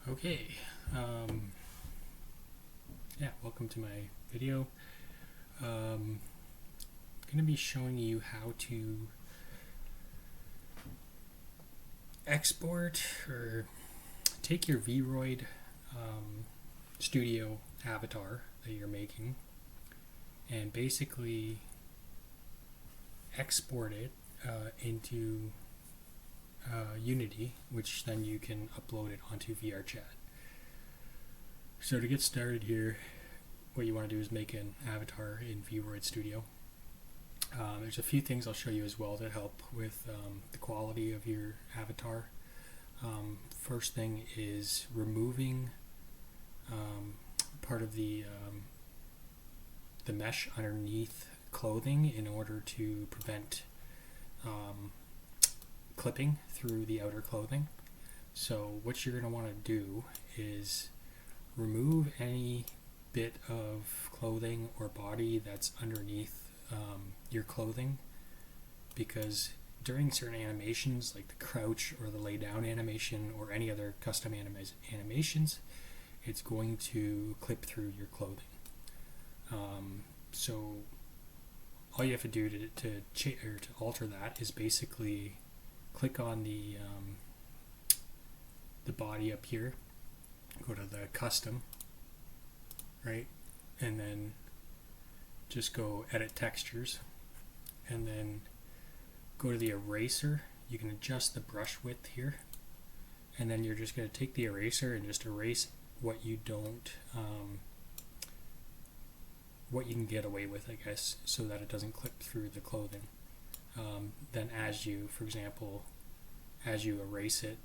Okay, yeah, welcome to my video. I'm going to be showing you how to export or take your VRoid studio avatar that you're making and basically export it into Unity, which then you can upload it onto VRChat. So to get started here, what you want to do is make an avatar in VRoid Studio. There's a few things I'll show you as well that help with the quality of your avatar. First thing is removing part of the mesh underneath clothing in order to prevent clipping through the outer clothing. So what you're going to want to do is remove any bit of clothing or body that's underneath your clothing, because during certain animations like the crouch or the lay down animation or any other custom animations, it's going to clip through your clothing. So all you have to do to alter that is basically click on the body up here, go to the custom, right, and then just go edit textures, and then go to the eraser. You can adjust the brush width here, and then you're just going to take the eraser and just erase what you don't what you can get away with, I guess, so that it doesn't clip through the clothing. Then as you, for example, as you erase it,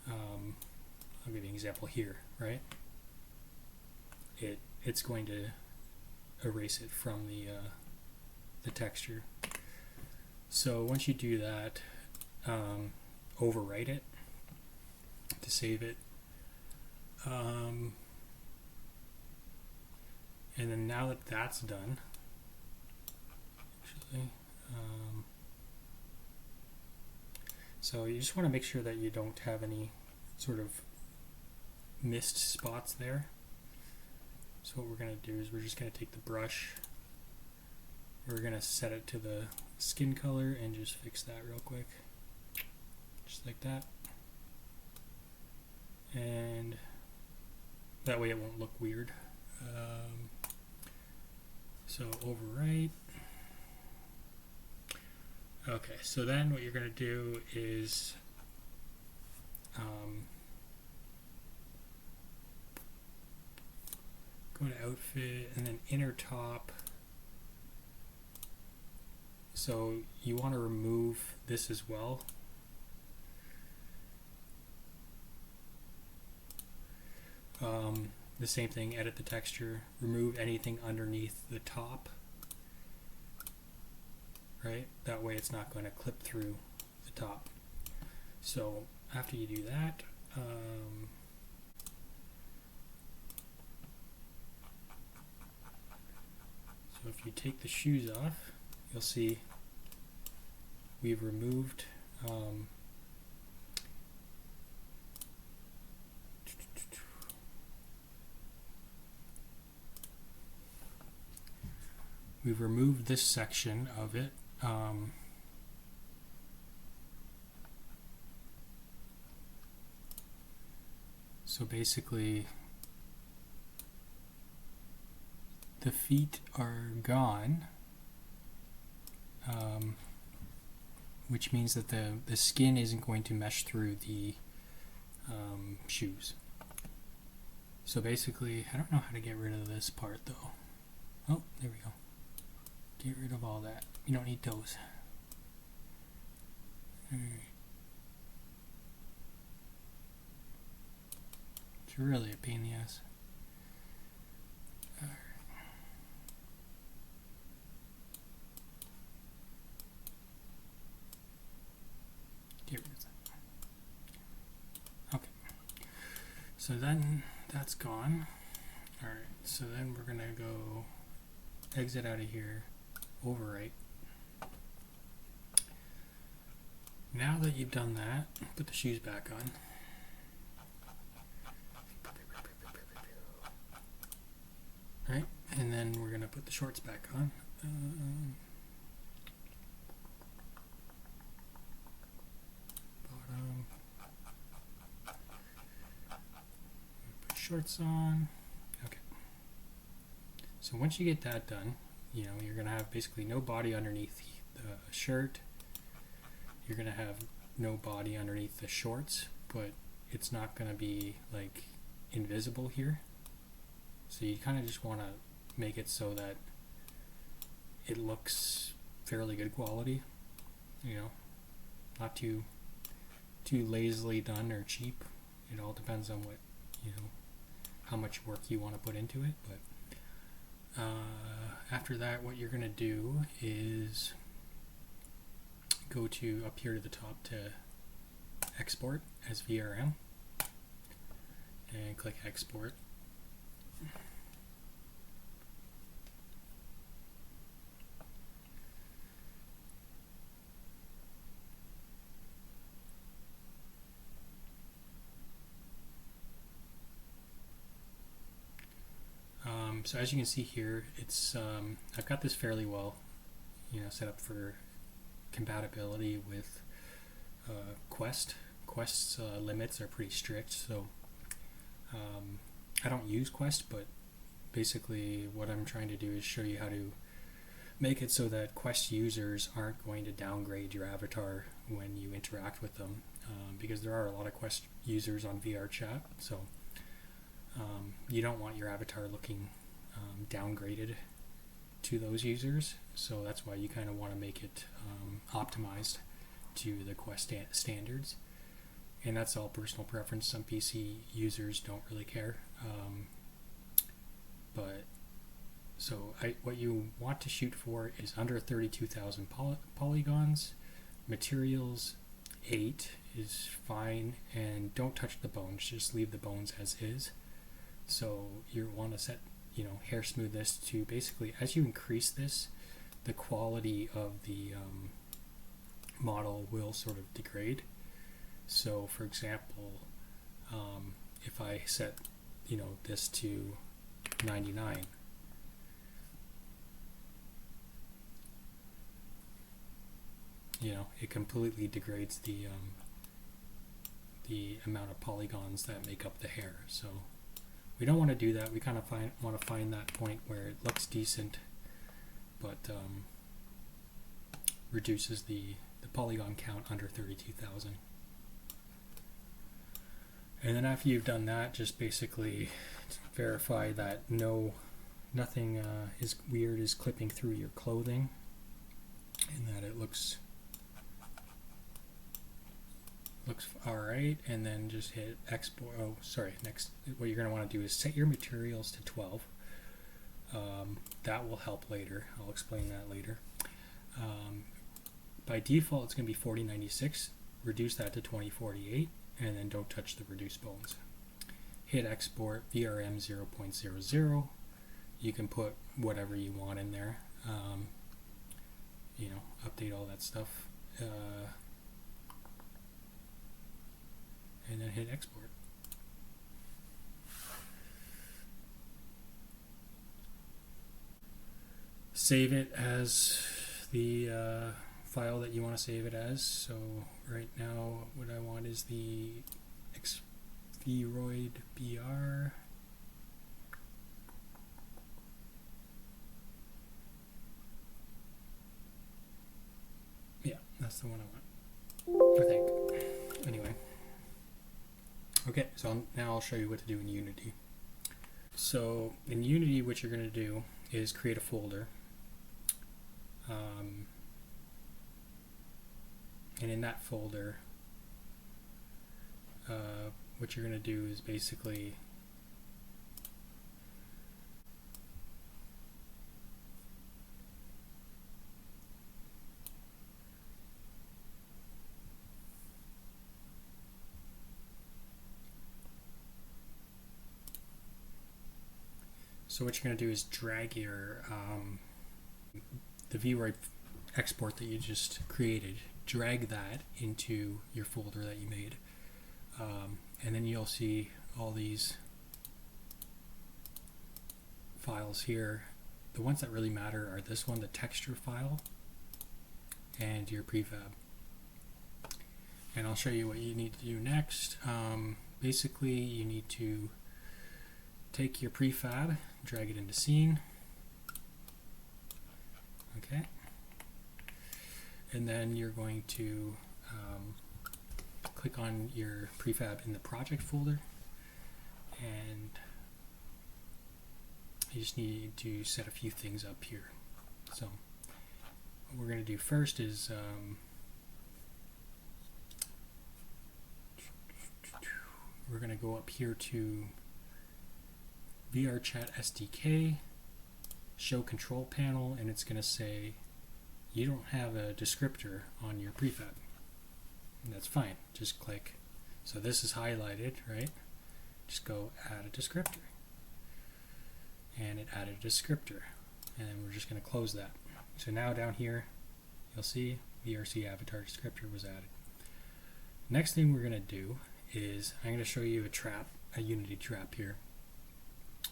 I'll give you an example here, right? It's going to erase it from the texture. So once you do that, overwrite it to save it. And then now that that's done, actually, so you just want to make sure that you don't have any sort of missed spots there. So what we're going to do is we're just going to take the brush, we're going to set it to the skin color and just fix that real quick, just like that, and that way it won't look weird. So overwrite. Okay, so then what you're going to do is go to outfit and then inner top. So you want to remove this as well. The same thing, edit the texture, remove anything underneath the top, right? That way it's not going to clip through the top. So after you do that, so if you take the shoes off, you'll see we've removed this section of it. So basically the feet are gone, which means that the skin isn't going to mesh through the shoes. So basically, I don't know how to get rid of this part though. Oh, there we go. Get rid of all that. You don't need toes. Alright. It's really a pain in the ass. Alright. Get rid of that. Okay. So then that's gone. Alright, so then we're gonna go exit out of here, overwrite. Now that you've done that, put the shoes back on. And then we're going to put the shorts back on. Bottom. Put shorts on. Okay. So once you get that done, you know, you're going to have basically no body underneath the shirt. You're going to have no body underneath the shorts, but it's not going to be like invisible here. So you kind of just want to make it so that it looks fairly good quality, you know, not too lazily done or cheap. It all depends on what, you know, how much work you want to put into it. But after that, what you're going to do is go to up here to the top to export as VRM and click export. So as you can see here, it's I've got this fairly well, you know, set up for compatibility with Quest. Quest's limits are pretty strict, so I don't use Quest, but basically what I'm trying to do is show you how to make it so that Quest users aren't going to downgrade your avatar when you interact with them, because there are a lot of Quest users on VRChat, so you don't want your avatar looking downgraded to those users, so that's why you kind of want to make it optimized to the Quest standards, and that's all personal preference. Some PC users don't really care, but so what you want to shoot for is under 32,000 polygons. Materials 8 is fine, and don't touch the bones, just leave the bones as is. So you want to set, you know, hair smoothest to basically, as you increase this, the quality of the model will sort of degrade. So for example, if I set, you know, this to 99, you know, it completely degrades the amount of polygons that make up the hair. So we don't want to do that. We kind of want to find that point where it looks decent, but reduces the polygon count under 32,000. And then after you've done that, just basically verify that nothing is weird is clipping through your clothing, and that it looks all right, and then just hit export. Oh, sorry. Next, what you're going to want to do is set your materials to 12. That will help later. I'll explain that later. By default, it's going to be 4096. Reduce that to 2048, and then don't touch the reduced bones. Hit export VRM 0.00. You can put whatever you want in there. You know, update all that stuff. And then hit export. Save it as the file that you want to save it as. So right now what I want is the VRoid BR. Yeah, that's the one I want, I think. Anyway. Okay, so now I'll show you what to do in Unity. So in Unity, what you're going to do is create a folder. And in that folder, what you're going to do is basically so what you're going to do is drag your the VRoid export that you just created, drag that into your folder that you made, and then you'll see all these files here, the ones that really matter are this one, the texture file, and your prefab. And I'll show you what you need to do next. Basically, you need to take your prefab, drag it into scene. Okay. And then you're going to click on your prefab in the project folder, and you just need to set a few things up here. So what we're going to do first is we're going to go up here to VRChat SDK, show control panel, and it's going to say you don't have a descriptor on your prefab. And that's fine. Just click. So this is highlighted, right? Just go add a descriptor. And it added a descriptor. And we're just going to close that. So now down here, you'll see VRC avatar descriptor was added. Next thing we're going to do is I'm going to show you a trap, a Unity trap here.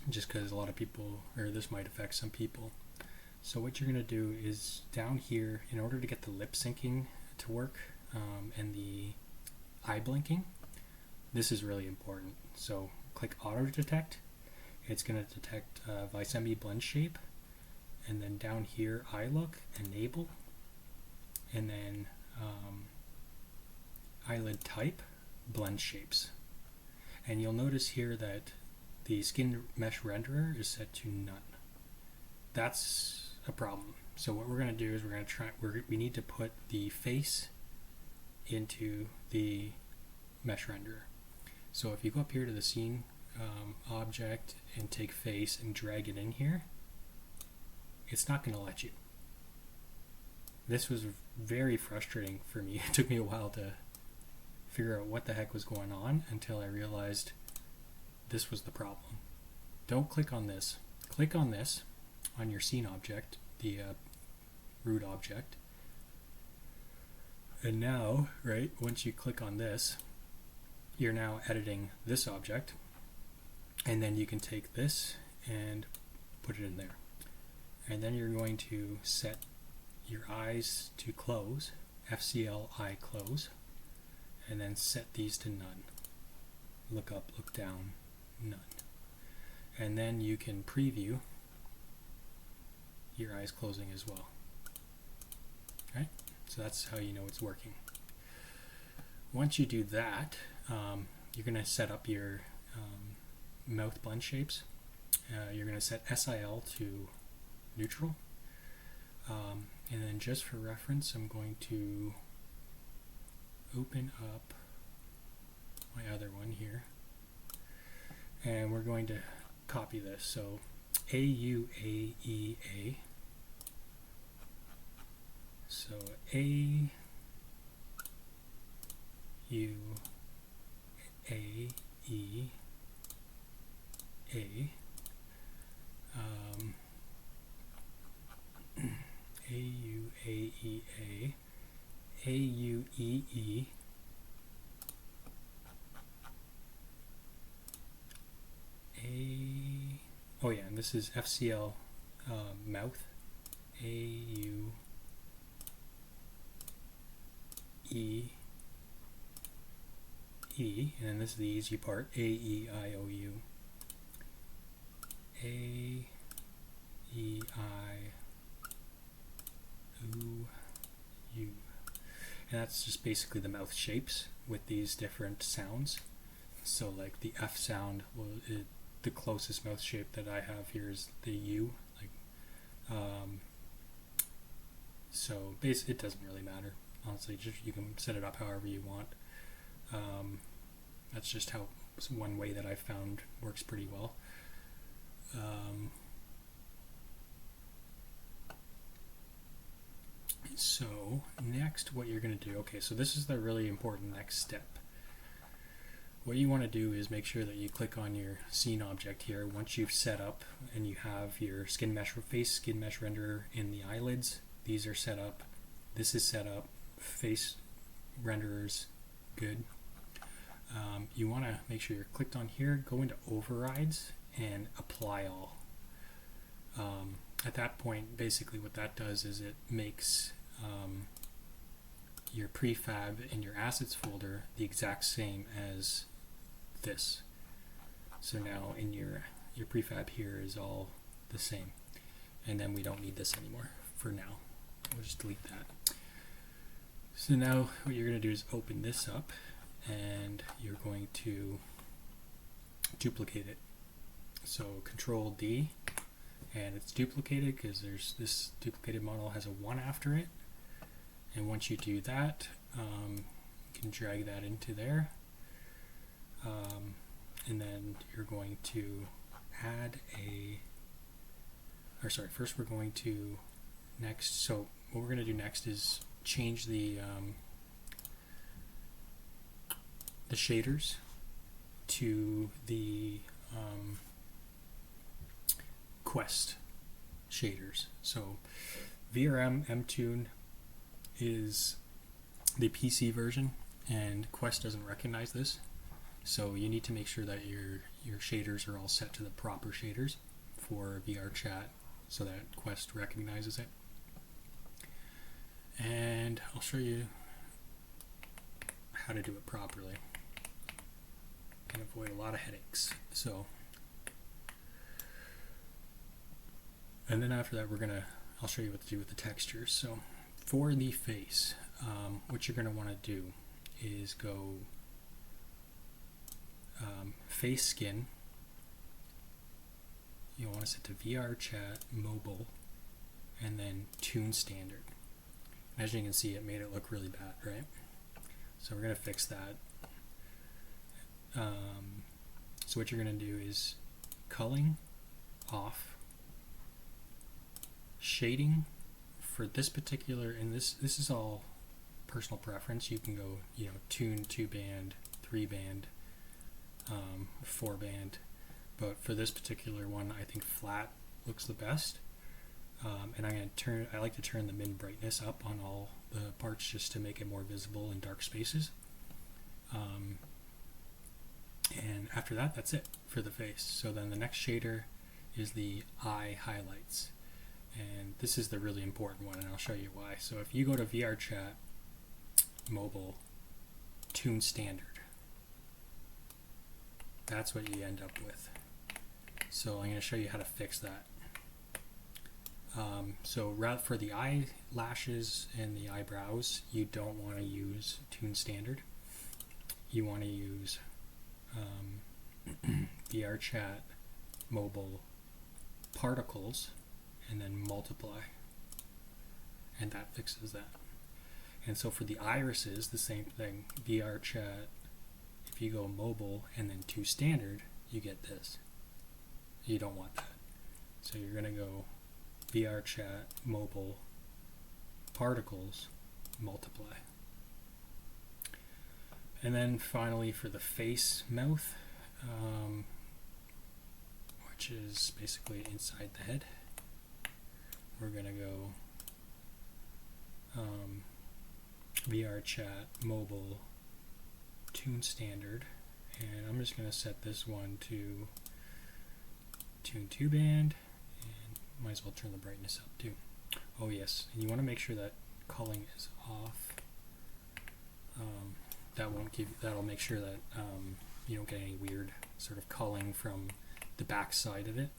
Just because a lot of people, or this might affect some people. So what you're going to do is down here, in order to get the lip syncing to work and the eye blinking, this is really important. So click auto detect. It's going to detect Vicemi blend shape, and then down here eye look, enable, and then eyelid type, blend shapes. And you'll notice here that the skin mesh renderer is set to none. That's a problem. So what we're going to do is we're going to try. We need to put the face into the mesh renderer. So if you go up here to the scene object and take face and drag it in here, it's not going to let you. This was very frustrating for me. It took me a while to figure out what the heck was going on until I realized this was the problem. Don't click on this. Click on this on your scene object, the root object. And now, right, once you click on this, you're now editing this object. And then you can take this and put it in there. And then you're going to set your eyes to close, FCL eye close, and then set these to none. Look up, look down, none. And then you can preview your eyes closing as well. Right? So that's how you know it's working. Once you do that, you're going to set up your mouth blend shapes. You're going to set SIL to neutral. And then just for reference, I'm going to open up my other one here. And we're going to copy this. So AUAEA. So AUAEA. AUAEA, AUEE, oh yeah, and this is FCL mouth, AUEE, and this is the easy part, AEIOU, AEIOU. And that's just basically the mouth shapes with these different sounds. So like the F sound, the closest mouth shape that I have here is the U. So it doesn't really matter. Honestly, just you can set it up however you want. That's just one way that I found works pretty well. So next what you're going to do, okay, so this is the really important next step. What you want to do is make sure that you click on your scene object here once you've set up and you have your face skin mesh renderer in the eyelids. These are set up. This is set up. Face renderers, good. You want to make sure you're clicked on here, go into overrides and apply all. At that point, basically what that does is it makes your prefab in your assets folder the exact same as this. So now in your prefab here is all the same, and then we don't need this anymore for now. We'll just delete that. So now what you're going to do is open this up, and you're going to duplicate it. So Control D, and it's duplicated because there's this duplicated model has a 1 after it. And once you do that, you can drag that into there. And then you're going to add first we're going to so what we're going to do next is change the shaders to the Quest shaders. So VRM Mtune is the PC version, and Quest doesn't recognize this. So you need to make sure that your shaders are all set to the proper shaders for VRChat so that Quest recognizes it. And I'll show you how to do it properly and avoid a lot of headaches. And then after that I'll show you what to do with the textures. So for the face, what you're going to want to do is go face skin. You'll want to set to VRChat mobile and then tune standard. As you can see, it made it look really bad, right? So we're going to fix that. So what you're going to do is culling off, shading for this particular, and this is all personal preference. You can go, tune 2-band, 3-band, 4-band, but for this particular one, I think flat looks the best. And I like to turn the min brightness up on all the parts just to make it more visible in dark spaces. And after that, that's it for the face. So then the next shader is the eye highlights. And this is the really important one, and I'll show you why. So if you go to VRChat mobile tune standard, that's what you end up with. So I'm going to show you how to fix that. So for the eyelashes and the eyebrows, you don't want to use tune standard. You want to use VRChat mobile particles and then multiply, and that fixes that. And so for the irises, the same thing. VRChat, if you go mobile and then to standard, you get this. You don't want that. So you're going to go VRChat mobile particles multiply. And then finally for the face mouth, which is basically inside the head, we're going to go VRChat mobile tune standard, and I'm just going to set this one to tune 2-band, and might as well turn the brightness up too. Oh yes, and you want to make sure that culling is off. That'll make sure that you don't get any weird sort of culling from the back side of it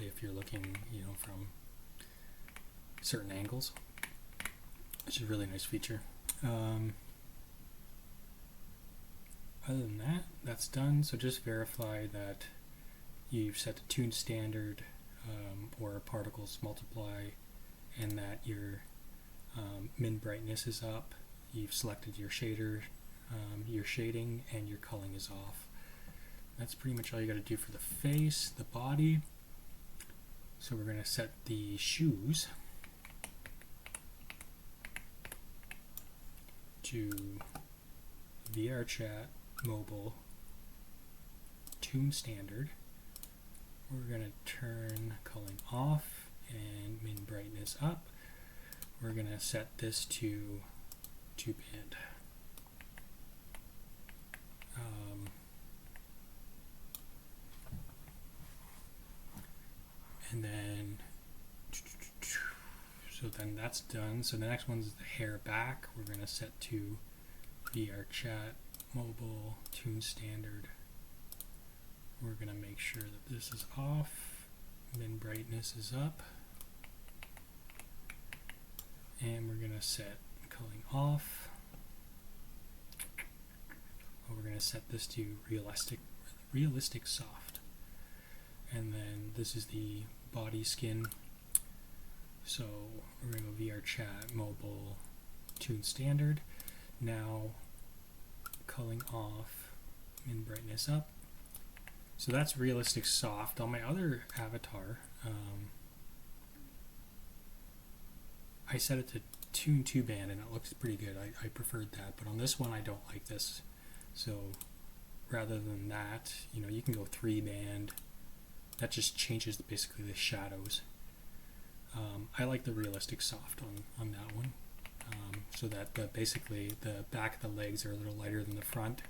if you're looking, from certain angles, which is a really nice feature. Other than that, that's done. So just verify that you've set the tune standard or particles multiply, and that your min brightness is up. You've selected your shader, your shading, and your culling is off. That's pretty much all you got to do for the face. The body, so we're going to set the shoes to VRChat mobile tune standard. We're going to turn culling off and min brightness up. We're going to set this to 2-band. And then So then that's done. So the next one's the hair back. We're going to set to VRChat mobile tune standard. We're going to make sure that this is off, min brightness is up, and we're going to set culling off. We're going to set this to realistic soft, and then this is the body skin. So we're going to go VRChat mobile tune standard. Now culling off, min brightness up. So that's realistic soft. On my other avatar, I set it to tune 2-band and it looks pretty good. I preferred that, but on this one I don't like this. So rather than that, you can go 3-band. That just changes basically the shadows. I like the realistic soft on that one, so that basically the back of the legs are a little lighter than the front,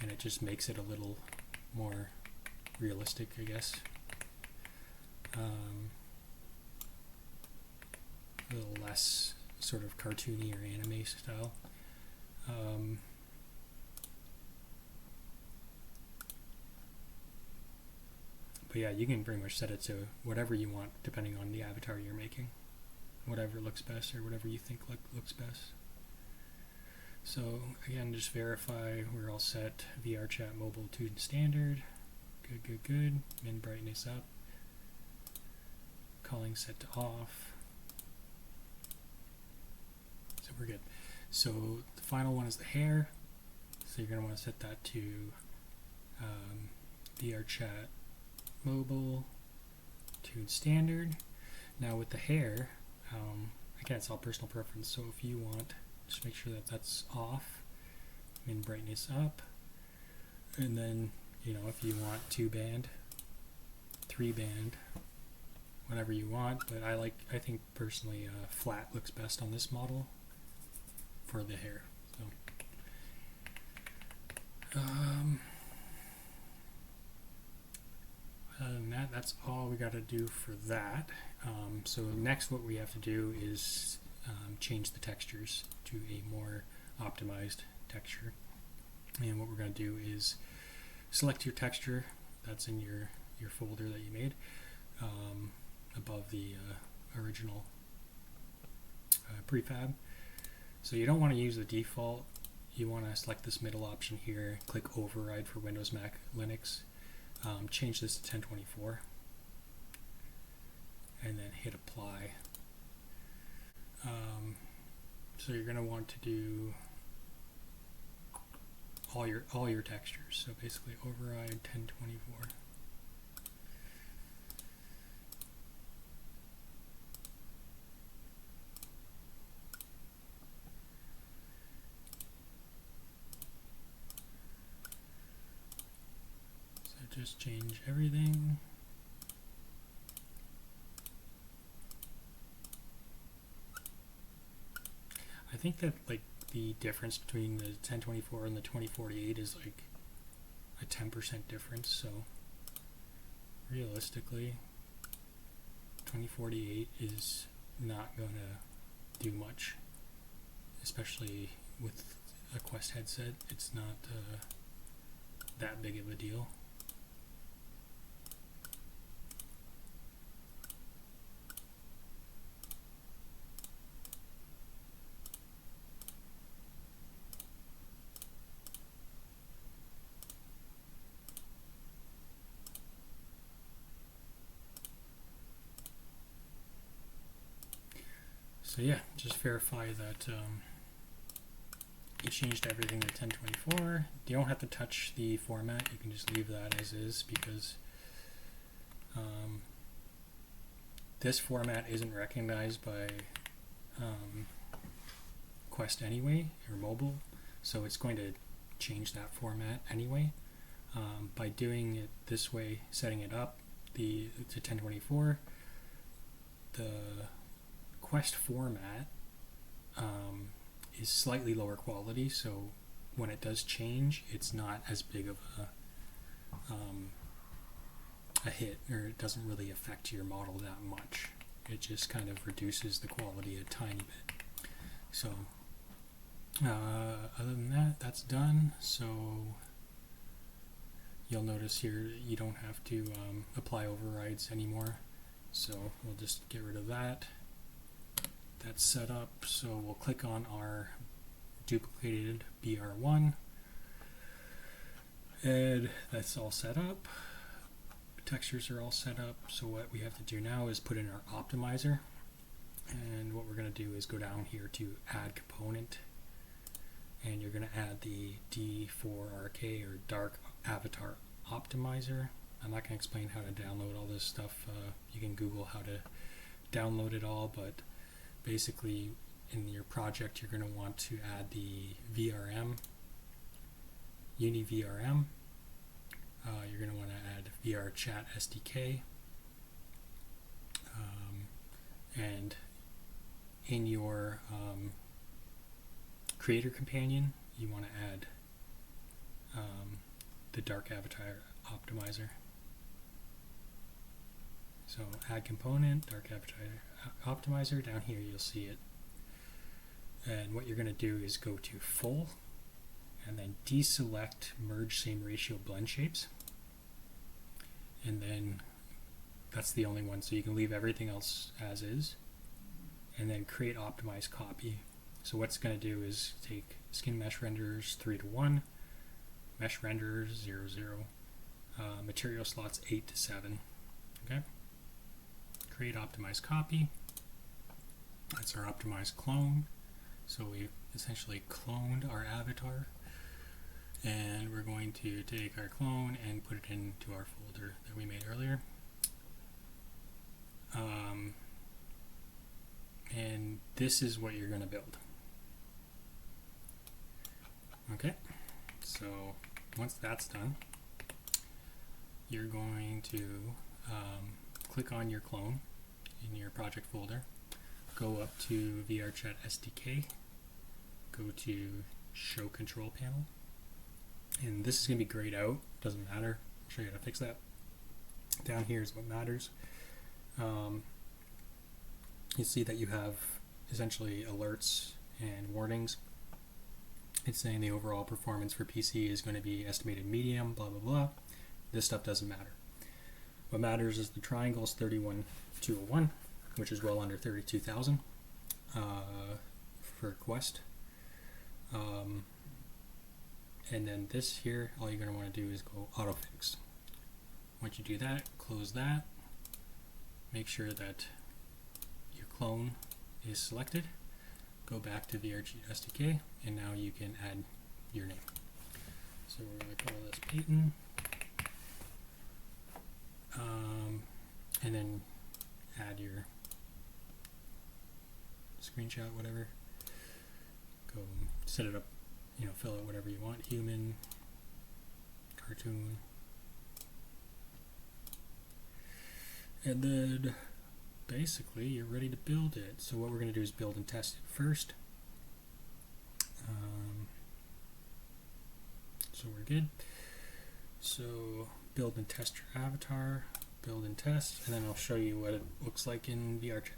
and it just makes it a little more realistic, I guess. A little less sort of cartoony or anime style. But yeah, you can pretty much set it to whatever you want depending on the avatar you're making. Whatever looks best or whatever you think looks best. So again, just verify we're all set. VRChat mobile tune standard. Good. Min brightness up. Culling set to off. So we're good. So the final one is the hair. So you're going to want to set that to VRChat mobile tune standard. Now with the hair, again, it's all personal preference. So if you want, just make sure that that's off, min brightness up, and then if you want 2-band, 3-band, whatever you want. But I think personally flat looks best on this model for the hair. So other than that, that's all we got to do for that. So next what we have to do is change the textures to a more optimized texture. And what we're going to do is select your texture that's in your folder that you made above the original prefab. So you don't want to use the default. You want to select this middle option here, click override for Windows, Mac, Linux. Change this to 1024 and then hit apply. So you're going to want to do all your textures. So basically override 1024. So just change everything. I think that the difference between the 1024 and the 2048 is like a 10% difference, so realistically 2048 is not going to do much, especially with a Quest headset. It's not that big of a deal. So yeah, just verify that you changed everything to 1024. You don't have to touch the format, you can just leave that as is, because this format isn't recognized by Quest anyway, or mobile, so it's going to change that format anyway. By doing it this way, setting it up to 1024, the Quest format is slightly lower quality, so when it does change, it's not as big of a hit, or it doesn't really affect your model that much. it just kind of reduces the quality a tiny bit. So other than that, that's done. So you'll notice here you don't have to apply overrides anymore. So we'll just get rid of that. That's set up. So we'll click on our duplicated BR1, and that's all set up. Textures are all set up. So what we have to do now is put in our optimizer, and what we're going to do is go down here to add component, and you're going to add the D4RK or dark avatar optimizer. I'm not going to explain how to download all this stuff. You can Google how to download it all, but basically in your project you're going to want to add the VRM UniVRM. You're going to want to add VRChat SDK, and in your creator companion you want to add the dark avatar optimizer. So add component, dark avatar optimizer. Down here you'll see it, and what you're going to do is go to full and then deselect merge same ratio blend shapes, and then that's the only one, so you can leave everything else as is, and then create optimized copy. So what's going to do is take skin mesh renderers 3:1, mesh renderers 0:0, material slots 8:7. Okay. Create optimized copy. That's our optimized clone. So we've essentially cloned our avatar, and we're going to take our clone and put it into our folder that we made earlier. And this is what you're going to build. Okay, so once that's done, you're going to click on your clone in your project folder, go up to VRChat SDK, go to show control panel, and this is going to be grayed out, doesn't matter, I'll show you how to fix that. Down here is what matters. You see that you have essentially alerts and warnings. It's saying the overall performance for PC is going to be estimated medium, blah blah blah. This stuff doesn't matter. What matters is the triangle is 31201, which is well under 32,000 for Quest. And then this here, all you're going to want to do is go autofix. Once you do that, close that. Make sure that your clone is selected. Go back to VRChat SDK, and now you can add your name. So we're going to call this Peyton. And then add your screenshot, whatever. Go set it up, fill out whatever you want. Human, cartoon. And then basically you're ready to build it. So what we're going to do is build and test it first. So we're good. So build and test your avatar, build and test, and then I'll show you what it looks like in VRChat.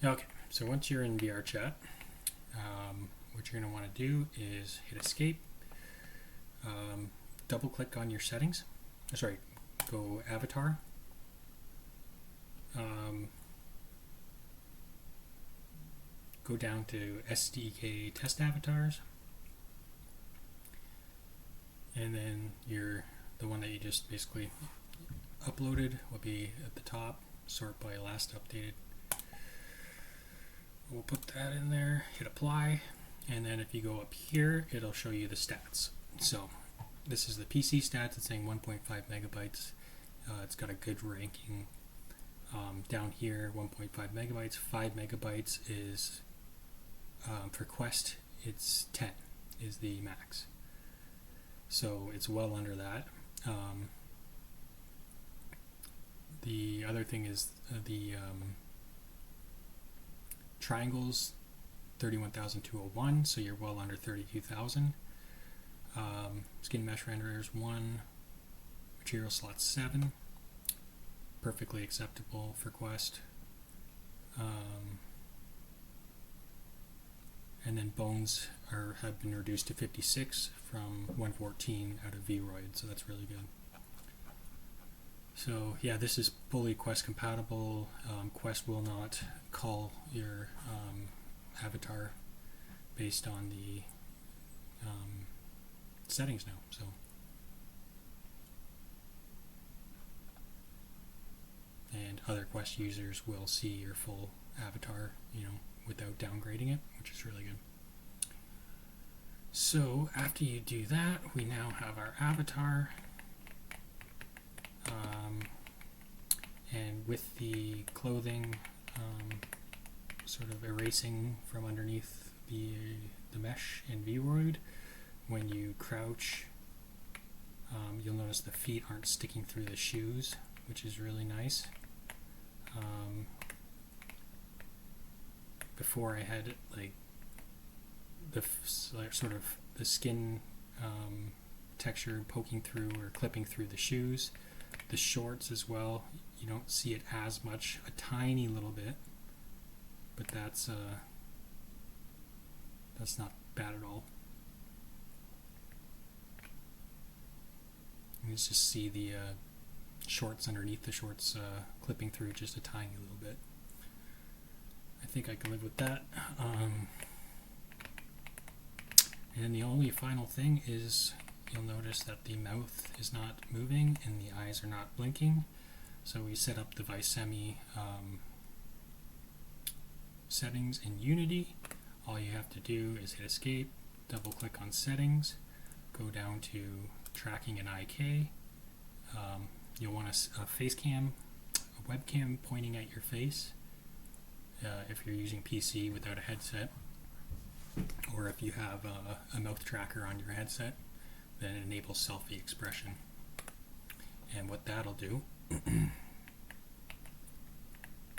Okay, so once you're in VRChat, what you're going to want to do is hit escape, double click on your settings, go avatar, go down to SDK test avatars, and then the one that you just basically uploaded will be at the top, sort by last updated. We'll put that in there, hit apply, and then if you go up here, it'll show you the stats. So this is the PC stats. It's saying 1.5 megabytes. It's got a good ranking. Down here, 1.5 megabytes. 5 megabytes is For Quest, it's 10 is the max. So it's well under that. The other thing is the triangles, 31,201, so you're well under 32,000. Skin mesh renderers 1, material slots 7, perfectly acceptable for Quest. And then bones have been reduced to 56 from 114 out of VRoid, so that's really good. So yeah, this is fully Quest compatible. Quest will not call your avatar based on the settings now. So and other Quest users will see your full avatar, without downgrading it, which is really good. So after you do that, we now have our avatar. And with the clothing sort of erasing from underneath the mesh in VRoid, when you crouch, you'll notice the feet aren't sticking through the shoes, which is really nice. Before I had like the sort of the skin texture poking through or clipping through the shoes. The shorts as well, you don't see it as much, a tiny little bit, but that's not bad at all. You just see the shorts underneath the shorts clipping through just a tiny little bit. I think I can live with that. And the only final thing is you'll notice that the mouth is not moving and the eyes are not blinking. So we set up the Vicemi settings in Unity. All you have to do is hit escape, double click on settings, go down to tracking and IK. You'll want a face cam, a webcam pointing at your face if you're using PC without a headset, or if you have a mouth tracker on your headset, then it enables selfie expression. And what that'll do,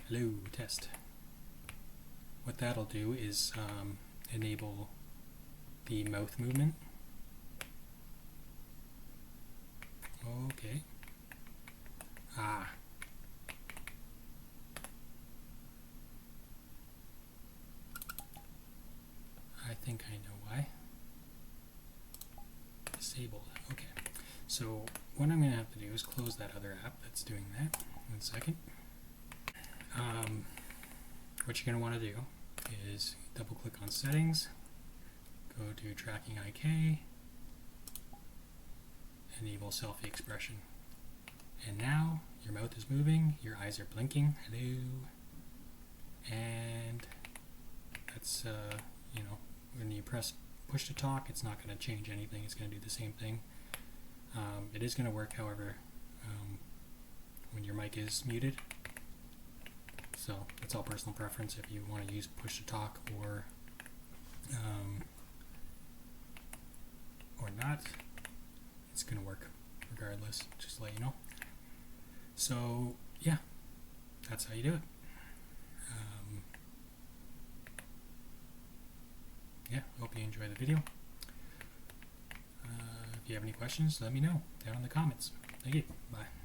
hello, test. What that'll do is enable the mouth movement. Okay. I think I know why. Disabled. Okay. So what I'm going to have to do is close that other app that's doing that. 1 second. What you're going to want to do is double click on settings, go to tracking IK, enable selfie expression. And now your mouth is moving, your eyes are blinking. Hello. And that's, when you press push to talk, it's not going to change anything. It's going to do the same thing. It is going to work, however, when your mic is muted. So it's all personal preference if you want to use push to talk or not. It's going to work regardless, just to let you know. So yeah, that's how you do it. Yeah, hope you enjoy the video. If you have any questions, let me know down in the comments. Thank you. Bye.